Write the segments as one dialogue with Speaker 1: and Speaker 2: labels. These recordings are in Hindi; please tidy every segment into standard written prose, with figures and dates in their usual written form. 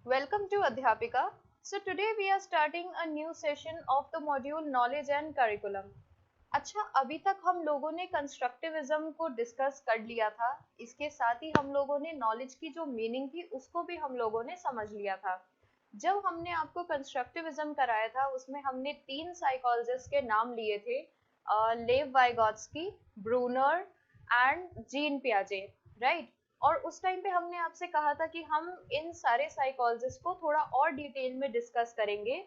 Speaker 1: Welcome to Adhyapika. So today we are starting a new session of the module Knowledge and Curriculum. अच्छा, अभी तक हम लोगों ने कंस्ट्रक्टिविज्म को डिस्कस कर लिया था। इसके साथ ही हम लोगों ने नॉलेज की जो मीनिंग थी उसको भी हम लोगों ने समझ लिया था। जब हमने आपको कंस्ट्रक्टिविज्म कराया था उसमें हमने तीन साइकोलॉजिस्ट के नाम लिए थे, लेव वाइगॉत्स्की, ब्रूनर एंड जीन पियाजे, राइट। और उस टाइम पे हमने आपसे कहा था कि हम इन सारे साइकोलॉजिस्ट को थोड़ा और डिटेल में डिस्कस करेंगे।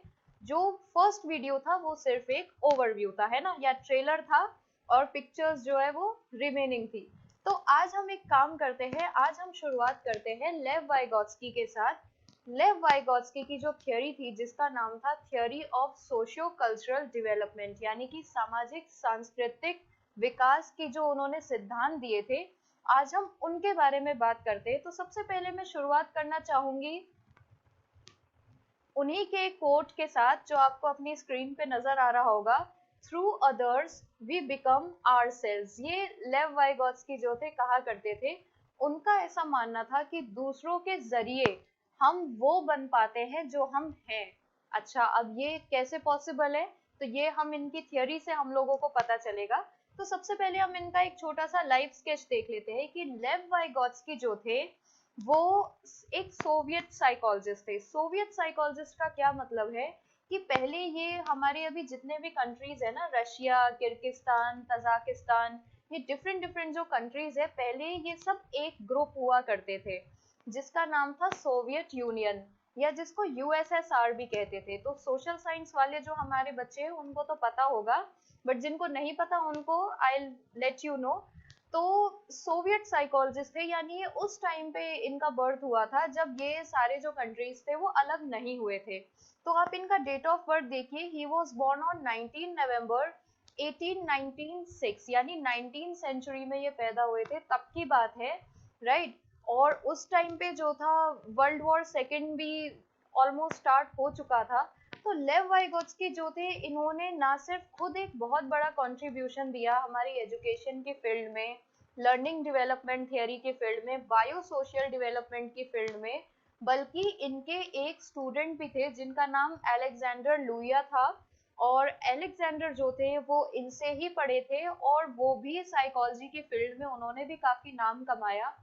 Speaker 1: जो फर्स्ट वीडियो था वो सिर्फ एक ओवरव्यू था, है ना, या ट्रेलर था, और पिक्चर्स जो है वो रिमेनिंग थी। तो आज हम एक काम करते हैं, आज हम शुरुआत करते हैं लेव वाइगॉत्स्की के साथ। लेव वाइगॉत्स्की की जो थ्योरी थी जिसका नाम था theory of socio cultural development, यानी कि सामाजिक सांस्कृतिक विकास की जो उन्होंने सिद्धांत दिए थे, आज हम उनके बारे में बात करते हैं। तो सबसे पहले मैं शुरुआत करना चाहूंगी उन्हीं के कोट के साथ जो आपको अपनी स्क्रीन पे नजर आ रहा होगा, through others we become ourselves. ये लेव वाइगॉत्स्की जो थे कहा करते थे, उनका ऐसा मानना था कि दूसरों के जरिए हम वो बन पाते हैं जो हम हैं। अच्छा, अब ये कैसे पॉसिबल है, तो ये हम इनकी थियोरी से हम लोगों को पता चलेगा। तो सबसे पहले हम इनका एक छोटा सा लाइव स्केच देख लेते हैं कि लेव वाइगॉत्स्की जो थे वो एक सोवियत साइकोलॉजिस्ट थे। सोवियत साइकोलॉजिस्ट का क्या मतलब है कि पहले ये हमारे अभी जितने भी कंट्रीज है ना, रशिया, किर्गिस्तान, तजाकिस्तान, ये डिफरेंट डिफरेंट जो कंट्रीज है, पहले ये सब एक ग्रुप हुआ करते थे जिसका नाम था सोवियत यूनियन, या जिसको यूएसएसआर भी कहते थे। तो सोशल साइंस वाले जो हमारे बच्चे हैं उनको तो पता होगा, बट जिनको नहीं पता उनको आई लेट यू नो। तो सोवियत साइकोलॉजिस्ट थे, यानी ये उस टाइम पे इनका बर्थ हुआ था जब ये सारे जो कंट्रीज थे वो अलग नहीं हुए थे। तो आप इनका डेट ऑफ बर्थ देखिए, ही वाज बोर्न ऑन 19 नवंबर 1896, यानी 19 सेंचुरी में ये पैदा हुए थे, तब की बात है, राइट। और उस टाइम पे जो था वर्ल्ड वॉर सेकेंड भी ऑलमोस्ट स्टार्ट हो चुका था। तो लेव वाइगोत्स्की जो थे, इन्होंने ना सिर्फ खुद एक बहुत बड़ा कंट्रीब्यूशन दिया हमारी एजुकेशन की फील्ड में, लर्निंग डेवलपमेंट थियरी की फील्ड में, बायो सोशल डेवलपमेंट की फील्ड में, बल्कि इनके एक स्टूडेंट भी थे जिनका नाम अलेक्जेंडर लुइया था। और अलेक्जेंडर जो थे वो इनसे ही पढ़े थे, और वो भी साइकोलॉजी की फील्ड में उन्होंने भी काफी नाम कमाया।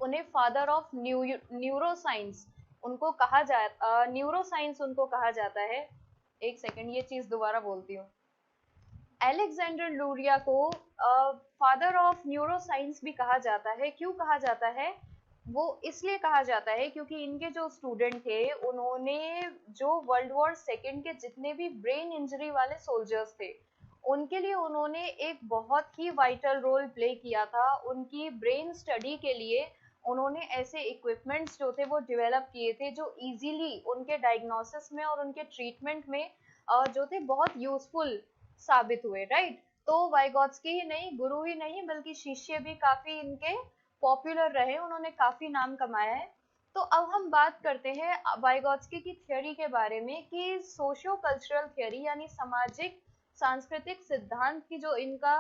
Speaker 1: उन्हें फादर ऑफ न्यूरो साइंस उनको कहा जाता, न्यूरो साइंस उनको कहा जाता है। एक सेकंड, ये चीज दोबारा बोलती हूँ। अलेक्जेंडर लूरिया को फादर ऑफ न्यूरो साइंस भी कहा जाता है। क्यों कहा जाता है, वो इसलिए कहा जाता है क्योंकि इनके जो स्टूडेंट थे उन्होंने जो वर्ल्ड वॉर सेकेंड के जितने भी ब्रेन इंजरी वाले सोल्जर्स थे उनके लिए उन्होंने एक बहुत ही वाइटल रोल प्ले किया था। उनकी ब्रेन स्टडी के लिए उन्होंने ऐसे इक्विपमेंट्स जो थे वो डेवलप किए थे जो इजीली उनके डायग्नोसिस में और उनके ट्रीटमेंट में जो थे बहुत यूजफुल साबित हुए, राइट। तो वाइगॉत्स्की ही नहीं, गुरु ही नहीं, बल्कि शिष्य भी काफी इनके पॉपुलर रहे, उन्होंने काफी नाम कमाया है। तो अब हम बात करते हैं वाइगॉत्स्की की थ्योरी के बारे में कि सोशियो कल्चरल थ्योरी यानी सामाजिक सांस्कृतिक सिद्धांत की जो इनका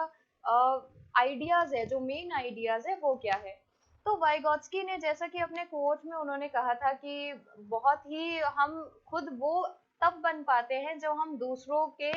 Speaker 1: आइडियाज है, जो मेन आइडियाज है वो क्या है। तो वाइगॉत्स्की ने, जैसा कि अपने कोट में उन्होंने कहा था कि बहुत ही हम खुद वो तब बन पाते हैं जब हम दूसरों के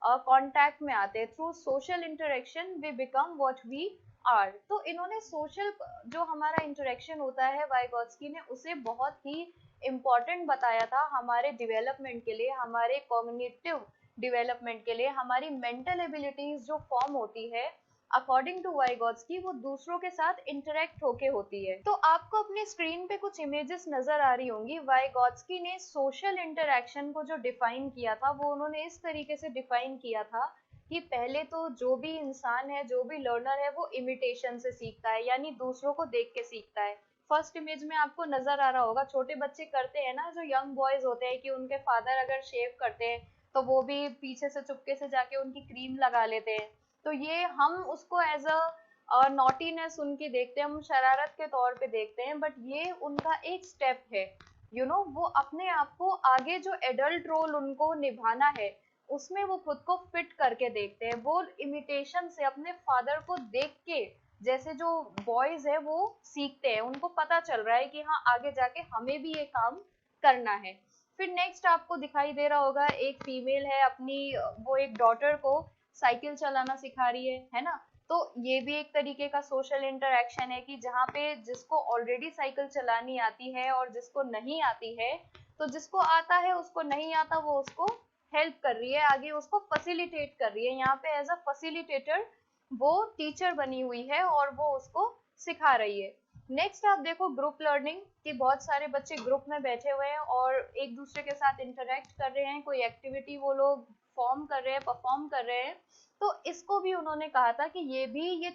Speaker 1: कांटेक्ट में आते हैं। Through social interaction we become what we are. तो इन्होंने सोशल जो हमारा इंटरेक्शन होता है, वाइगॉत्स्की ने उसे बहुत ही इम्पोर्टेंट बताया था हमारे डेवलपमेंट के लिए, हमारे कॉग्निटिव डेवलपमेंट के लिए। हमारी मेंटल एबिलिटीज जो फॉर्म होती है अकॉर्डिंग टू वाइगॉत्स्की, वो दूसरों के साथ इंटरेक्ट होके होती है। तो आपको अपनी स्क्रीन पे कुछ इमेजेस नजर आ रही होंगी। वाइगॉत्स्की ने सोशल इंटरेक्शन को जो डिफाइन किया था वो उन्होंने इस तरीके से डिफाइन किया था कि पहले तो जो भी इंसान है, जो भी लर्नर है, वो इमिटेशन से सीखता है, यानी दूसरों को देख के सीखता है। फर्स्ट इमेज में आपको नजर आ रहा होगा, छोटे बच्चे करते हैं ना, जो यंग बॉयज होते हैं, कि उनके फादर अगर शेव करते हैं तो वो भी पीछे से चुपके से जाके उनकी क्रीम लगा लेते हैं। तो ये हम उसको एज अ नॉटीनेस उनकी देखते हैं, हम शरारत के तौर पे देखते हैं, बट ये उनका एक स्टेप है। वो अपने आप को आगे जो एडल्ट रोल उनको निभाना है उसमें वो खुद को फिट करके देखते हैं। वो इमिटेशन से अपने फादर को देख के जैसे जो बॉयज है वो सीखते हैं, उनको पता चल रहा है कि हाँ आगे जाके हमें भी ये काम करना है। फिर नेक्स्ट आपको दिखाई दे रहा होगा एक फीमेल है अपनी वो एक डॉटर को साइकिल चलाना सिखा रही है ना। तो ये भी एक तरीके का सोशल इंटरेक्शन है कि जहाँ पे जिसको ऑलरेडी साइकिल चलानी आती है और जिसको नहीं आती है, तो जिसको आता है उसको नहीं आता वो उसको हेल्प कर रही है, आगे उसको फैसिलिटेट कर रही है। यहाँ पे एज अ फैसिलिटेटर वो टीचर बनी हुई है और वो उसको सिखा रही है। नेक्स्ट आप देखो ग्रुप लर्निंग, कि बहुत सारे बच्चे ग्रुप में बैठे हुए हैं और एक दूसरे के साथ इंटरेक्ट कर रहे हैं, कोई एक्टिविटी वो लोग फॉर्म कर रहे हैं, परफॉर्म कर रहे हैं। तो इसको भी उन्होंने कहा था कि ये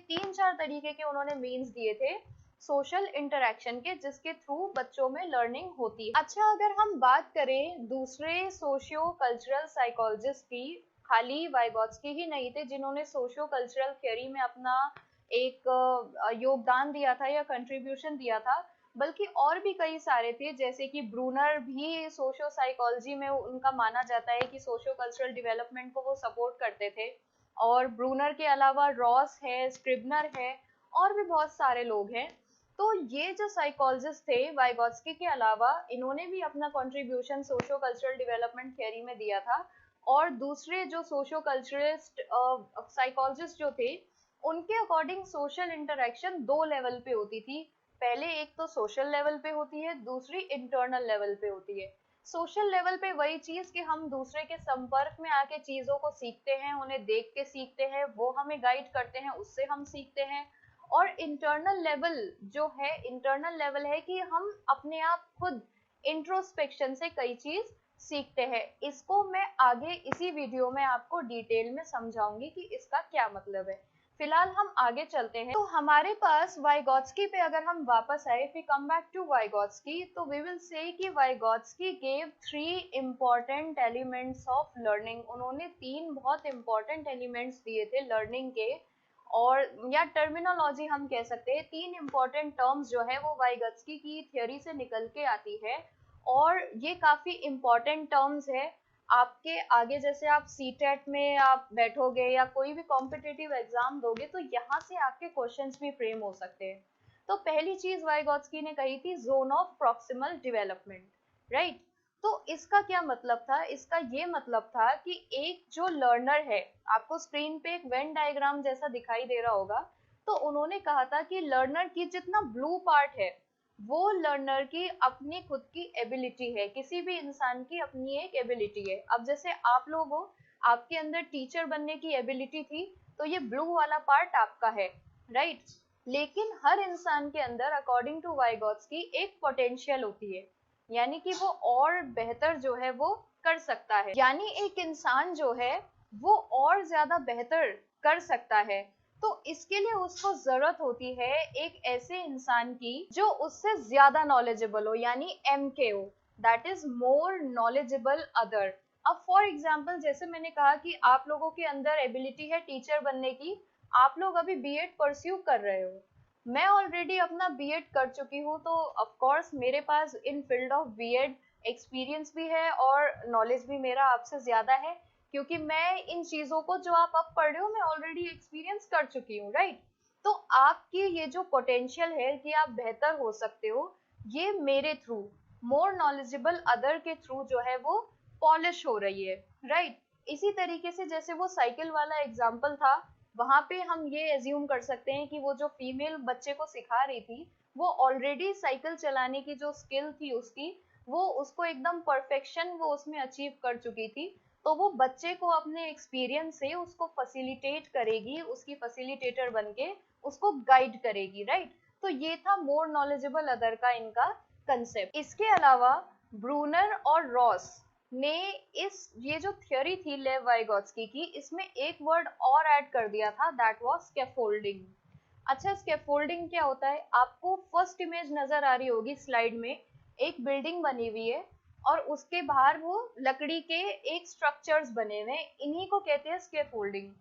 Speaker 1: 3-4 तरीके के उन्होंने मीन्स दिए थे सोशल इंटरेक्शन के, जिसके थ्रू बच्चों में लर्निंग होती है। अच्छा, अगर हम बात करें दूसरे सोशियो कल्चरल साइकोलॉजिस्ट की, खाली वाइगोत्स्की ही नहीं थे जिन्होंने सोशियो कल्चरल थ्योरी में अपना एक योगदान दिया था या कंट्रीब्यूशन दिया था, बल्कि और भी कई सारे थे, जैसे कि ब्रूनर भी सोशियो साइकोलॉजी में उनका माना जाता है कि सोशियो कल्चरल डेवलपमेंट को वो सपोर्ट करते थे। और ब्रूनर के अलावा रॉस है, स्क्रिबनर है, और भी बहुत सारे लोग हैं। तो ये जो साइकोलॉजिस्ट थे वाइगोत्स्की के अलावा, इन्होंने भी अपना contribution socio cultural development theory में दिया था। और दूसरे जो सोशियो कल्चरलिस्ट साइकोलॉजिस्ट जो थे, उनके अकॉर्डिंग सोशल इंटरेक्शन दो लेवल पे होती थी। पहले एक तो सोशल लेवल पे होती है, दूसरी इंटरनल लेवल पे होती है। सोशल लेवल पे वही चीज कि हम दूसरे के संपर्क में आके चीजों को सीखते हैं, उन्हें देख के सीखते हैं, वो हमें गाइड करते हैं, उससे हम सीखते हैं। और इंटरनल लेवल जो है, इंटरनल लेवल है कि हम अपने आप खुद इंट्रोस्पेक्शन से कई चीज सीखते हैं। इसको मैं आगे इसी वीडियो में आपको डिटेल में समझाऊंगी कि इसका क्या मतलब है। फिलहाल हम आगे चलते हैं। तो हमारे पास वाइगोत्स्की पे अगर हम वापस आए, if we come back to Vygotsky, तो वी विल से कि Vygotsky gave 3 important elements of learning. उन्होंने 3 बहुत इंपॉर्टेंट एलिमेंट्स दिए थे लर्निंग के, और या टर्मिनोलॉजी हम कह सकते हैं। 3 इम्पोर्टेंट टर्म्स जो है वो वाइगोत्स्की की थ्योरी से निकल के आती है, और ये काफी इम्पोर्टेंट टर्म्स है। आपके आगे जैसे आप सीटेट में आप बैठोगे या कोई भी कॉम्पिटिटिव एग्जाम दोगे, तो यहाँ से आपके क्वेश्चंस भी फ्रेम हो सकते हैं। तो पहली चीज वाइगोत्स्की ने कही थी zone of proximal development, right. तो इसका क्या मतलब था? इसका ये मतलब था कि एक जो लर्नर है, आपको स्क्रीन पे एक वेन डायग्राम जैसा दिखाई दे रहा होगा, तो उन्होंने कहा था कि लर्नर की जितना ब्लू पार्ट है वो लर्नर की अपनी खुद की एबिलिटी है। किसी भी इंसान की अपनी एक एबिलिटी है। अब जैसे आप लोग हो, आपके अंदर टीचर बनने की एबिलिटी थी, तो ये ब्लू वाला पार्ट आपका है, राइट। लेकिन हर इंसान के अंदर अकॉर्डिंग टू वाइगोत्स्की एक पोटेंशियल होती है, यानी कि वो और बेहतर जो है वो कर सकता है। यानी एक इंसान जो है वो और ज्यादा बेहतर कर सकता है। तो इसके लिए उसको जरूरत होती है एक ऐसे इंसान की जो उससे ज्यादा नॉलेजेबल हो, यानी MKO, that is more knowledgeable other. अब फॉर एग्जाम्पल जैसे मैंने कहा कि आप लोगों के अंदर एबिलिटी है टीचर बनने की, आप लोग अभी बीएड परस्यू कर रहे हो, मैं ऑलरेडी अपना बीएड कर चुकी हूँ, तो ऑफ कोर्स मेरे पास इन फील्ड ऑफ बीएड एक्सपीरियंस भी है और नॉलेज भी मेरा आपसे ज्यादा है, क्योंकि मैं इन चीजों को जो आप अब पढ़ रहे हो मैं ऑलरेडी एक्सपीरियंस कर चुकी हूँ, राइट। तो आपकी ये जो पोटेंशियल है कि आप बेहतर हो सकते हो, ये मेरे थ्रू, मोर नॉलेजेबल अदर के थ्रू जो है वो पॉलिश हो रही है, राइट। इसी तरीके से जैसे वो साइकिल वाला एग्जाम्पल था, वहां पे हम ये एज्यूम कर सकते हैं कि वो जो फीमेल बच्चे को सिखा रही थी, वो ऑलरेडी साइकिल चलाने की जो स्किल थी उसकी, वो उसको एकदम परफेक्शन वो उसमें अचीव कर चुकी थी। तो वो बच्चे को अपने एक्सपीरियंस से उसको फैसिलिटेट करेगी, उसकी फैसिलिटेटर बनके उसको गाइड करेगी, राइट। तो ये था मोर नॉलेजेबल अदर का इनका कंसेप्ट। इसके अलावा ब्रूनर और रॉस ने ये जो थ्योरी थी लेव वाइगोत्स्की की, इसमें एक वर्ड और ऐड कर दिया था, दैट वाज स्कैफोल्डिंग। अच्छा, स्कैफोल्डिंग क्या होता है? आपको फर्स्ट इमेज नजर आ रही होगी स्लाइड में, एक बिल्डिंग बनी हुई है और उसके बाहर वो लकड़ी के एक स्ट्रक्चर्स बने हुए हैं, इन्हीं को कहते हैं स्कैफोल्डिंग।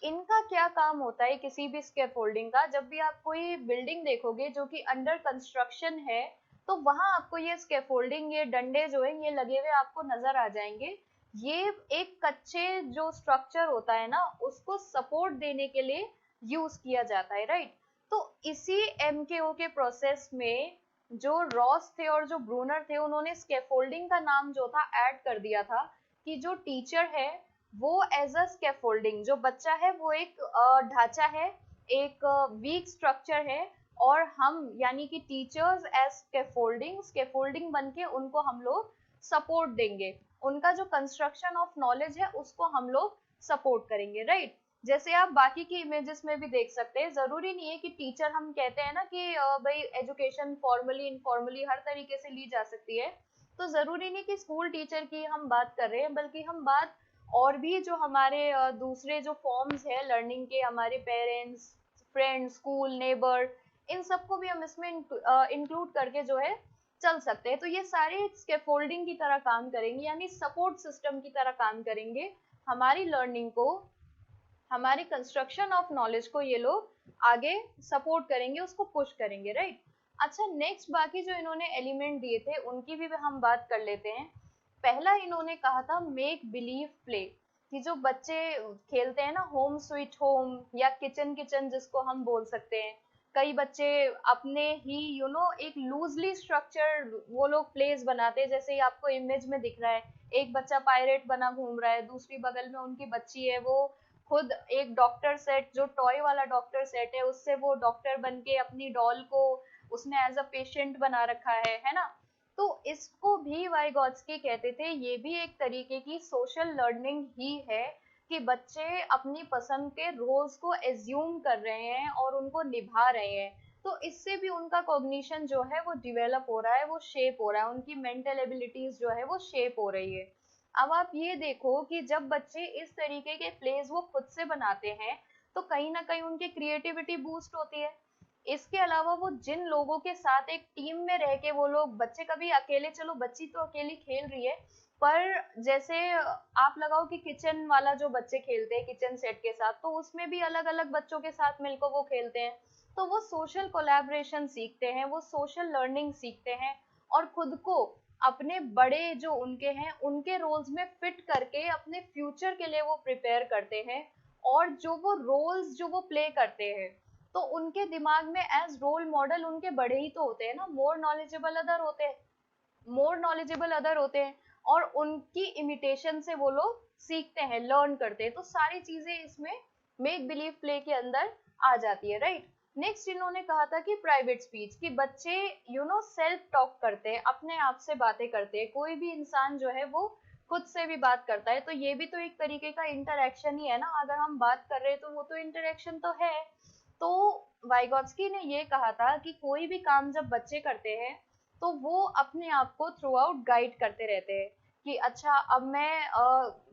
Speaker 1: इनका क्या काम होता है किसी भी स्कैफोल्डिंग का? जब भी आप कोई बिल्डिंग देखोगे जो कि अंडर कंस्ट्रक्शन है, तो वहां आपको ये स्कैफोल्डिंग, ये डंडे जो है ये लगे हुए आपको नजर आ जाएंगे। ये एक कच्चे जो स्ट्रक्चर होता है ना, उसको सपोर्ट देने के लिए यूज किया जाता है, राइट। तो इसी एमकेओ के प्रोसेस में जो रॉस थे और जो ब्रूनर थे, उन्होंने स्कैफोल्डिंग का नाम जो था ऐड कर दिया था कि जो टीचर है वो एज अ स्कैफोल्डिंग, जो बच्चा है वो एक ढांचा है, एक वीक स्ट्रक्चर है, और हम यानी कि टीचर्स एज स्कैफोल्डिंग, स्कैफोल्डिंग बन के उनको हम लोग सपोर्ट देंगे, उनका जो कंस्ट्रक्शन ऑफ नॉलेज है उसको हम लोग सपोर्ट करेंगे, राइट। जैसे आप बाकी की इमेजेस में भी देख सकते हैं, जरूरी नहीं है कि टीचर, हम कहते हैं ना कि भाई एजुकेशन फॉर्मली इनफॉर्मली हर तरीके से ली जा सकती है, तो जरूरी नहीं कि स्कूल टीचर की हम बात कर रहे हैं, बल्कि हम बात और भी जो हमारे दूसरे जो फॉर्म्स है लर्निंग के, हमारे पेरेंट्स, फ्रेंड्स, स्कूल, नेबर, इन सबको भी हम इसमें इंक्लूड करके जो है चल सकते हैं। तो ये सारे स्कैफोल्डिंग की तरह काम करेंगे, यानी सपोर्ट सिस्टम की तरह काम करेंगे, हमारी लर्निंग को, हमारी कंस्ट्रक्शन ऑफ नॉलेज को ये लोग आगे सपोर्ट करेंगे, उसको पुश करेंगे, राइट। अच्छा, नेक्स्ट बाकी जो इन्होंने एलिमेंट दिए थे उनकी भी हम बात कर लेते हैं। पहला इन्होंने कहा था मेक बिलीव प्ले, कि जो बच्चे खेलते हैं ना होम स्वीट होम या किचन किचन जिसको हम बोल सकते हैं, कई बच्चे अपने ही एक लूजली स्ट्रक्चर वो लोग प्लेस बनाते हैं, जैसे आपको इमेज में दिख रहा है, एक बच्चा पायरेट बना घूम रहा है, दूसरी बगल में उनकी बच्ची है, वो खुद एक डॉक्टर सेट, जो टॉय वाला डॉक्टर सेट है, उससे वो डॉक्टर बन के अपनी डॉल को उसने एज अ पेशेंट बना रखा है ना। तो इसको भी वाइगॉट्स्की कहते थे, ये भी एक तरीके की सोशल लर्निंग ही है, कि बच्चे अपनी पसंद के रोल्स को एज्यूम कर रहे हैं और उनको निभा रहे हैं, तो इससे भी उनका कॉग्निशन जो है वो डिवेलप हो रहा है, वो शेप हो रहा है, उनकी मेंटल एबिलिटीज जो है वो शेप हो रही है। अब आप ये देखो कि जब बच्चे इस तरीके के प्लेस वो खुद से बनाते हैं, तो कहीं ना कहीं उनकी क्रिएटिविटी बूस्ट होती है। इसके अलावा वो जिन लोगों के साथ एक टीम में रह के, वो लोग बच्चे कभी अकेले, चलो बच्ची तो अकेली खेल रही है, पर जैसे आप लगाओ कि किचन वाला जो बच्चे खेलते हैं किचन सेट के साथ, तो उसमें भी अलग अलग बच्चों के साथ मिलकर वो खेलते हैं, तो वो सोशल कोलैबोरेशन सीखते हैं, वो सोशल लर्निंग सीखते हैं, और खुद को अपने बड़े जो उनके हैं उनके रोल्स में फिट करके अपने फ्यूचर के लिए वो प्रिपेयर करते हैं, और जो वो रोल्स जो वो प्ले करते हैं, तो उनके दिमाग में एज रोल मॉडल उनके बड़े ही तो होते हैं ना, मोर नॉलेजेबल अदर होते हैं, और उनकी इमिटेशन से वो लोग सीखते हैं, लर्न करते हैं, तो सारी चीजें इसमें मेक बिलीव प्ले के अंदर आ जाती है, राइट। नेक्स्ट इन्होंने कहा था कि प्राइवेट स्पीच, कि बच्चे सेल्फ टॉक करते हैं, अपने आप से बातें करते हैं, कोई भी इंसान जो है वो खुद से भी बात करता है, तो ये भी तो एक तरीके का इंटरेक्शन ही है ना, अगर हम बात कर रहे हैं तो वो तो इंटरेक्शन तो है। तो वाइगॉत्स्की ने ये कहा था कि कोई भी काम जब बच्चे करते हैं, तो वो अपने आप को थ्रू आउट गाइड करते रहते हैं, कि अच्छा अब मैं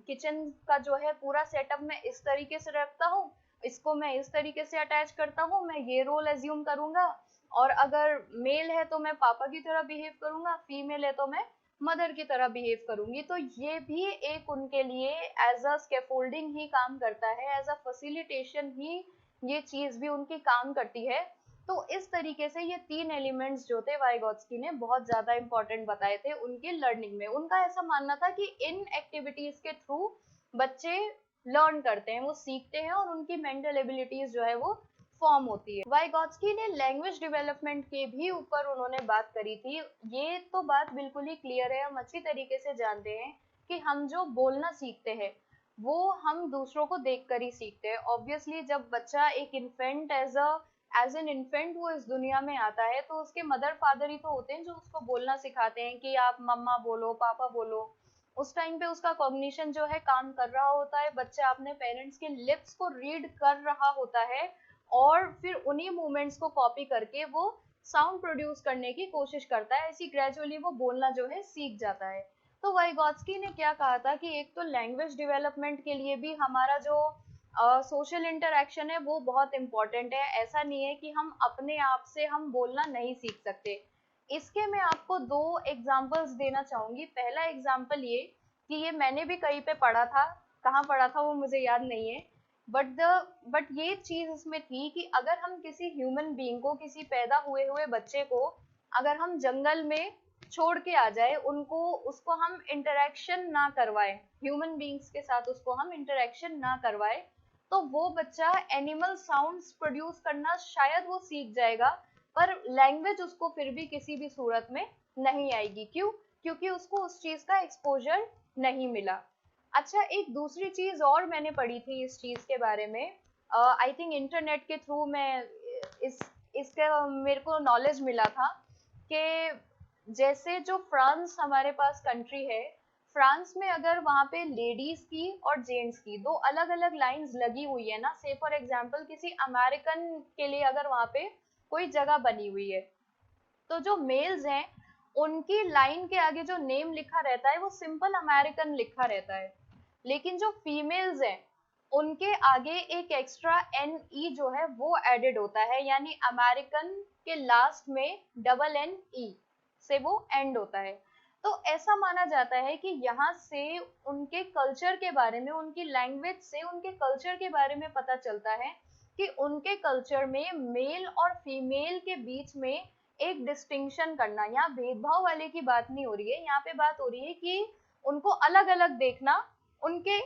Speaker 1: किचन का जो है पूरा सेटअप मैं इस तरीके से रखता हूँ, इसको मैं इस तरीके से अटैच करता हूँ, मैं ये रोल एज्यूम करूंगा, और अगर मेल है तो मैं पापा की तरह बिहेव करूंगा, फीमेल है तो मैं मदर की तरह बिहेव करूंगी। तो ये भी एक उनके लिए एज अ स्कैफोल्डिंग ही काम करता है, एज अ फैसिलिटेशन ही ये चीज भी उनकी काम करती है। तो इस तरीके से ये तीन एलिमेंट्स जो थे वाइगॉत्स्की ने बहुत ज्यादा इंपॉर्टेंट बताए थे उनके लर्निंग में। उनका ऐसा मानना था कि इन एक्टिविटीज के थ्रू बच्चे लर्न करते हैं, वो सीखते हैं, और उनकी मेंटल एबिलिटीज जो है वो फॉर्म होती है। वाइगॉत्स्की ने लैंग्वेज डेवलपमेंट के भी ऊपर उन्होंने बात करी थी। ये तो बात बिल्कुल ही क्लियर है, हम अच्छी तरीके से जानते हैं कि हम जो बोलना सीखते हैं वो हम दूसरों को देखकर ही सीखते हैं। ऑब्वियसली जब बच्चा एक इन्फेंट एज एन इन्फेंट वो इस दुनिया में आता है, तो उसके मदर फादर ही तो होते हैं जो उसको बोलना सिखाते हैं, कि आप मम्मा बोलो, पापा बोलो। उस टाइम पे उसका कॉग्निशन जो है काम कर रहा होता है, बच्चा अपने पेरेंट्स के लिप्स को रीड कर रहा होता है, और फिर उन्हीं मूवमेंट्स को कॉपी करके वो साउंड प्रोड्यूस करने की कोशिश करता है, ऐसी ग्रेजुअली वो बोलना जो है सीख जाता है। तो वाइगॉत्स्की ने क्या कहा था कि एक तो लैंग्वेज डेवलपमेंट के लिए भी हमारा जो सोशल इंटरेक्शन है वो बहुत इंपॉर्टेंट है। ऐसा नहीं है कि हम अपने आप से हम बोलना नहीं सीख सकते। इसके मैं आपको दो एग्जांपल्स देना चाहूंगी। पहला एग्जांपल ये कि ये मैंने भी कहीं पे पढ़ा था, कहाँ पढ़ा था वो मुझे याद नहीं है, बट ये चीज इसमें थी कि अगर हम किसी ह्यूमन बीइंग को, किसी पैदा हुए हुए बच्चे को अगर हम जंगल में छोड़ के आ जाए, उनको उसको हम इंटरेक्शन ना करवाए, ह्यूमन बीइंग्स के साथ उसको हम इंटरेक्शन ना करवाए, तो वो बच्चा एनिमल साउंड्स प्रोड्यूस करना शायद वो सीख जाएगा, पर लैंग्वेज उसको फिर भी किसी भी सूरत में नहीं आएगी। क्यों? क्योंकि उसको उस चीज का एक्सपोजर नहीं मिला। अच्छा, एक दूसरी चीज और मैंने पढ़ी थी इस चीज के बारे में, आई थिंक इंटरनेट के थ्रू मैं इस इसका मेरे को नॉलेज मिला था कि जैसे जो फ्रांस हमारे पास कंट्री है, फ्रांस में अगर वहाँ पे लेडीज की और जेंट्स की दो अलग अलग लाइंस लगी हुई है ना, से फॉर एग्जांपल किसी अमेरिकन के लिए अगर वहाँ पे कोई जगह बनी हुई है, तो जो मेल्स हैं उनकी लाइन के आगे जो नेम लिखा रहता है वो सिंपल अमेरिकन लिखा रहता है, लेकिन जो फीमेल्स हैं उनके आगे एक एक्स्ट्रा एन ई जो है वो एडेड होता है, यानी अमेरिकन के लास्ट में डबल एन ई से वो एंड होता है। तो ऐसा माना जाता है कि यहाँ से उनके कल्चर के बारे में, उनकी लैंग्वेज से उनके कल्चर के बारे में पता चलता है कि उनके कल्चर में मेल और फीमेल के बीच में एक डिस्टिंक्शन करना, यहाँ भेदभाव वाले की बात नहीं हो रही है, यहाँ पे बात हो रही है कि उनको अलग अलग देखना उनके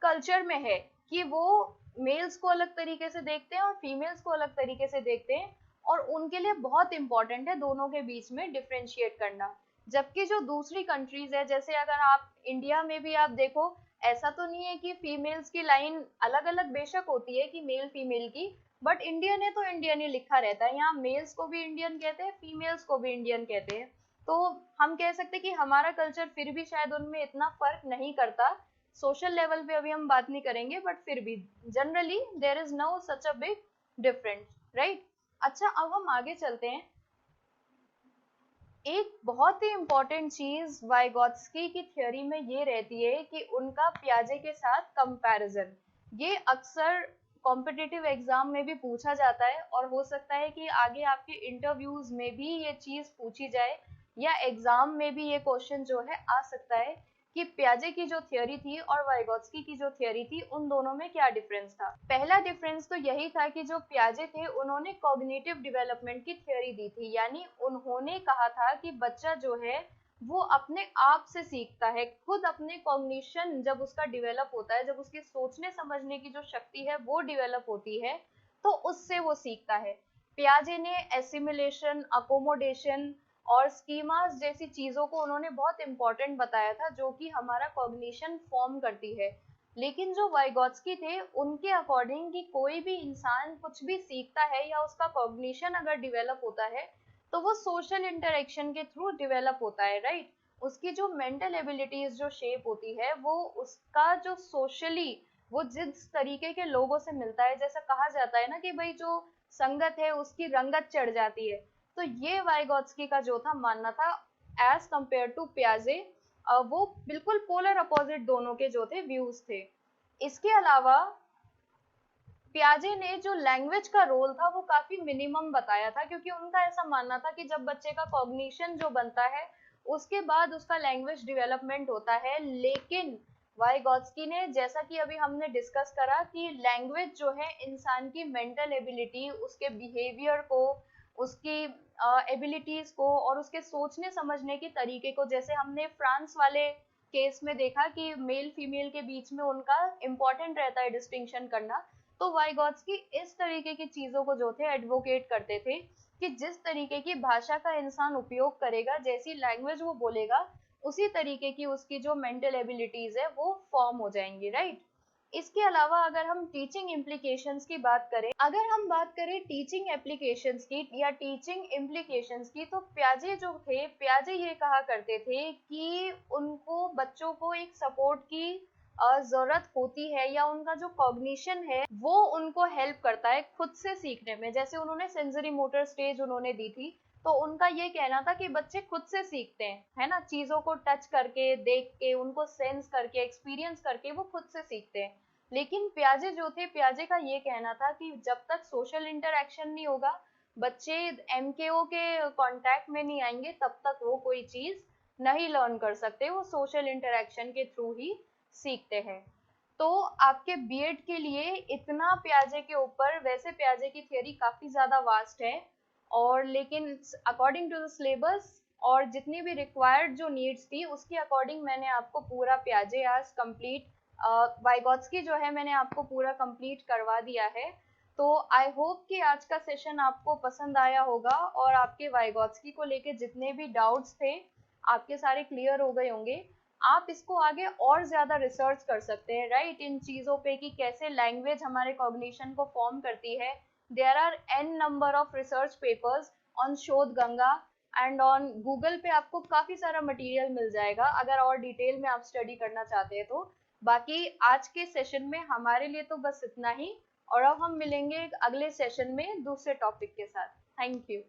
Speaker 1: कल्चर में है, कि वो मेल्स को अलग तरीके से देखते हैं और फीमेल्स को अलग तरीके से देखते हैं, और उनके लिए बहुत इंपॉर्टेंट है दोनों के बीच में डिफरेंशिएट करना। जबकि जो दूसरी कंट्रीज है, जैसे अगर आप इंडिया में भी आप देखो, ऐसा तो नहीं है कि फीमेल्स की लाइन अलग अलग बेशक होती है कि मेल फीमेल की, बट इंडियन है तो इंडियन ही लिखा रहता है, यहाँ मेल्स को भी इंडियन कहते हैं, फीमेल्स को भी इंडियन कहते हैं। तो हम कह सकते हैं कि हमारा कल्चर फिर भी शायद उनमें इतना फर्क नहीं करता, सोशल लेवल पे अभी हम बात नहीं करेंगे, बट फिर भी generally there is no such a big difference, right. अच्छा, अब हम आगे चलते हैं। एक बहुत ही इम्पोर्टेंट चीज वाइगॉत्स्की की थ्योरी में ये रहती है कि उनका पियाजे के साथ कंपैरिजन, ये अक्सर कॉम्पिटिटिव एग्जाम में भी पूछा जाता है, और हो सकता है कि आगे आपके इंटरव्यूज में भी ये चीज पूछी जाए, या एग्जाम में भी ये क्वेश्चन जो है आ सकता है कि पियाजे की जो थ्योरी थी और वाइगॉत्स्की की जो थ्योरी थी उन दोनों में क्या डिफरेंस था। पहला डिफरेंस तो यही था कि जो पियाजे थे उन्होंने कॉग्निटिव डेवलपमेंट की थ्योरी दी थी, यानी उन्होंने कहा था कि बच्चा जो है वो अपने आप से सीखता है, खुद अपने कॉग्निशन जब उसका डेवलप होता है, जब उसकी सोचने समझने की जो शक्ति है वो डेवलप होती है, तो उससे वो सीखता है। पियाजे ने एसिमिलेशन, अकोमोडेशन और स्कीमास जैसी चीजों को उन्होंने बहुत इंपॉर्टेंट बताया था, जो कि हमारा कॉग्निशन फॉर्म करती है। लेकिन जो वाइगॉत्स्की थे उनके अकॉर्डिंग कि कोई भी इंसान कुछ भी सीखता है या उसका कॉग्निशन अगर डेवलप होता है तो वो सोशल इंटरेक्शन के थ्रू डेवलप होता है, राइट। उसकी जो मेंटल एबिलिटीज जो शेप होती है वो उसका जो सोशली वो जिस तरीके के लोगों से मिलता है, जैसा कहा जाता है ना कि भाई जो संगत है उसकी रंगत चढ़ जाती है, तो ये वाइगॉत्स्की का जो था मानना था एज कंपेयर टू पियाजे, वो बिल्कुल पोलर अपोजिट दोनों के जो थे व्यूज थे। इसके अलावा पियाजे ने जो लैंग्वेज का रोल था वो काफी मिनिमम बताया था, क्योंकि उनका ऐसा मानना था कि जब बच्चे का कॉग्निशन जो बनता है उसके बाद उसका लैंग्वेज डेवलपमेंट होता है। लेकिन वाइगॉत्स्की ने, जैसा कि अभी हमने डिस्कस करा कि लैंग्वेज जो है इंसान की मेंटल एबिलिटी, उसके बिहेवियर को, उसकी एबिलिटीज को और उसके सोचने समझने के तरीके को, जैसे हमने फ्रांस वाले केस में देखा कि मेल फीमेल के बीच में उनका इम्पोर्टेंट रहता है डिस्टिंक्शन करना, तो वाइगॉत्स्की इस तरीके की चीजों को जो थे एडवोकेट करते थे कि जिस तरीके की भाषा का इंसान उपयोग करेगा, जैसी लैंग्वेज वो बोलेगा, उसी तरीके की उसकी जो मेंटल एबिलिटीज है वो फॉर्म हो जाएंगी, राइट। इसके अलावा अगर हम टीचिंग इम्प्लीकेशंस की बात करें, अगर हम बात करें टीचिंग एप्लीकेशंस की या टीचिंग इम्प्लीकेशंस की, तो प्याजे जो थे, प्याजे ये कहा करते थे कि उनको बच्चों को एक सपोर्ट की जरूरत होती है, या उनका जो कॉग्निशन है वो उनको हेल्प करता है खुद से सीखने में। जैसे उन्होंने सेंसरी मोटर स्टेज उन्होंने दी थी, तो उनका ये कहना था कि बच्चे खुद से सीखते हैं, है ना, चीजों को टच करके, देख के, उनको सेंस करके, एक्सपीरियंस करके वो खुद से सीखते हैं। लेकिन प्याजे जो थे, प्याजे का ये कहना था कि जब तक सोशल इंटरेक्शन नहीं होगा, बच्चे एमकेओ के कांटेक्ट में नहीं आएंगे, तब तक वो कोई चीज नहीं लर्न कर सकते, वो सोशल इंटरेक्शन के थ्रू ही सीखते हैं। तो आपके बीएड के लिए इतना प्याजे के ऊपर, वैसे प्याजे की थियरी काफी ज्यादा वास्ट है, और लेकिन अकॉर्डिंग टू द सिलेबस और जितनी भी रिक्वायर्ड जो नीड्स थी उसके अकॉर्डिंग मैंने आपको पूरा प्याजे आज कंप्लीट वाइगॉट्स्की जो है मैंने आपको पूरा कंप्लीट करवा दिया है। तो आई होप कि आज का सेशन आपको पसंद आया होगा और आपके वाइगॉट्स्की को लेके जितने भी डाउट्स थे आपके सारे क्लियर हो गए होंगे। आप इसको आगे और ज्यादा रिसर्च कर सकते हैं, राइट, इन चीजों पे कि कैसे लैंग्वेज हमारे कॉग्निशन को फॉर्म करती है। There are n number of research papers on Shodhganga and on Google पे आपको काफी सारा मटेरियल मिल जाएगा अगर और डिटेल में आप स्टडी करना चाहते हैं तो। बाकी आज के सेशन में हमारे लिए तो बस इतना ही, और अब हम मिलेंगे एक अगले सेशन में दूसरे टॉपिक के साथ। Thank you.